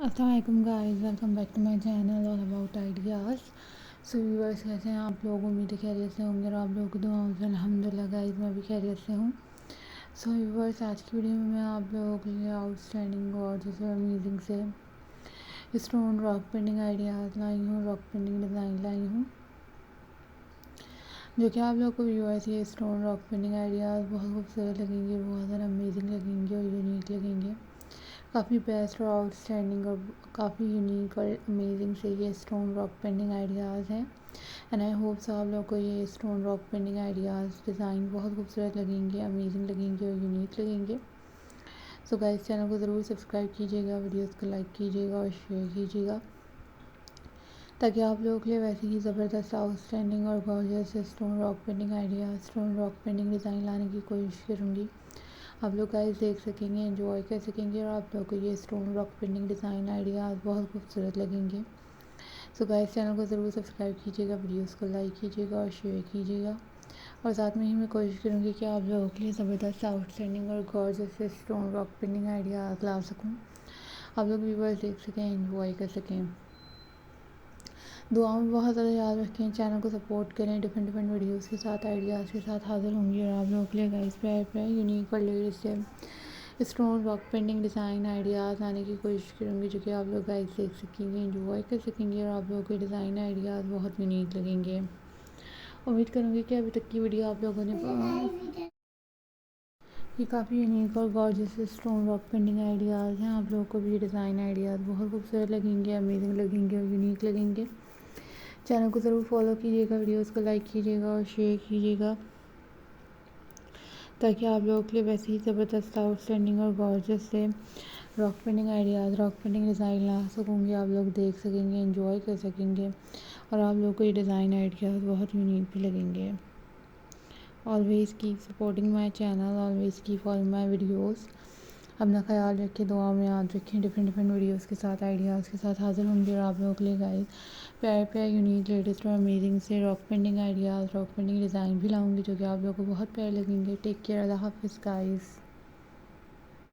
Assalamu-Alaikum guys, welcome back to my channel all about ideas। So viewers, कैसे हैं आप लोग? उम्मीद है खैरियत से होंगे और आप लोगों की दुआओं से अल्हम्दुलिल्लाह गाइस मैं भी खैरियत से हूँ। सो व्यूअर्स, आज की वीडियो में मैं आप लोगों के लिए आउटस्टैंडिंग और जैसे अमेजिंग से स्टोन रॉक पेंटिंग आइडियाज़ लाई हूँ, रॉक पेंटिंग डिज़ाइन लाई हूँ, जो कि आप लोगों को व्यूअर्स ये स्टोन रॉक पेंटिंग आइडियाज़ बहुत खूबसूरत लगेंगे, बहुत ज़्यादा अमेजिंग लगेंगे और यूनिक लगेंगे। काफ़ी बेस्ट और आउटस्टैंडिंग और काफ़ी यूनिक और अमेजिंग से ये स्टोन रॉक पेंटिंग आइडियाज़ हैं। एंड आई होप सो आप लोग को ये stone rock painting ideas design बहुत खूबसूरत लगेंगे, अमेजिंग लगेंगे और यूनिक लगेंगे। सो गाइस, चैनल को ज़रूर सब्सक्राइब कीजिएगा, वीडियोस को लाइक कीजिएगा और शेयर कीजिएगा, ताकि आप लोगों के लिए वैसे ही ज़बरदस्त आउटस्टैंडिंग और gorgeous stone rock painting ideas, stone rock painting design लाने की कोशिश करूँगी। आप लोग गाइस देख सकेंगे, एंजॉय कर सकेंगे और आप लोगों को ये stone rock painting design ideas बहुत खूबसूरत लगेंगे। सो गाइस, चैनल को ज़रूर सब्सक्राइब कीजिएगा, वीडियोस को लाइक कीजिएगा और शेयर कीजिएगा, और साथ में ही मैं कोशिश करूँगी कि आप लोगों के लिए ज़बरदस्त आउटस्टैंडिंग और gorgeous stone rock painting ideas ला सकूँ, आप लोग व्यूअर्स देख सकें, एंजॉय कर सकें। दुआओं में बहुत ज़्यादा याद रखें, चैनल को सपोर्ट करें। डिफरेंट वीडियोस के साथ, आइडियाज़ के साथ हाज़िर होंगी और आप लोगों के लिए गाइस प्यारे यूनिक और latest stone rock painting design ideas आने की कोशिश करूँगी, जो कि आप लोग गाइस देख सकेंगे, एंजॉय कर सकेंगे और आप लोगों के डिज़ाइन आइडियाज़ बहुत यूनिक लगेंगे। उम्मीद करूँगी कि अभी तक की वीडियो आप लोगों ने ये काफ़ी यूनिक और gorgeous stone rock painting ideas हैं। आप लोगों को भी ये डिज़ाइन आइडियाज़ बहुत खूबसूरत लगेंगे, अमेजिंग लगेंगे और यूनिक लगेंगे। चैनल को ज़रूर फॉलो कीजिएगा, वीडियोस को लाइक कीजिएगा और शेयर कीजिएगा, ताकि आप लोगों के लिए वैसे ही ज़बरदस्त आउटस्टैंडिंग और गॉर्जियस से rock painting ideas, rock painting design ला सकूँगी, आप लोग देख सकेंगे, एंजॉय कर सकेंगे और आप लोगों को ये डिज़ाइन आइडियाज़ बहुत यूनिक भी लगेंगे। Always keep supporting my channel, always keep following my videos. अपना ख्याल रखें, दुआ में याद रखें। डिफरेंट वीडियोस के साथ, आइडियाज़ के साथ हाज़िर होंगे और आप लोगों के लिए गाइस प्यारे यूनिक, लेटेस्ट और अमेजिंग से rock painting ideas, rock painting design भी लाऊंगी, जो कि आप लोगों को बहुत प्यारे लगेंगे। टेक केयर, अल्लाह हाफ़िज़ गाइस।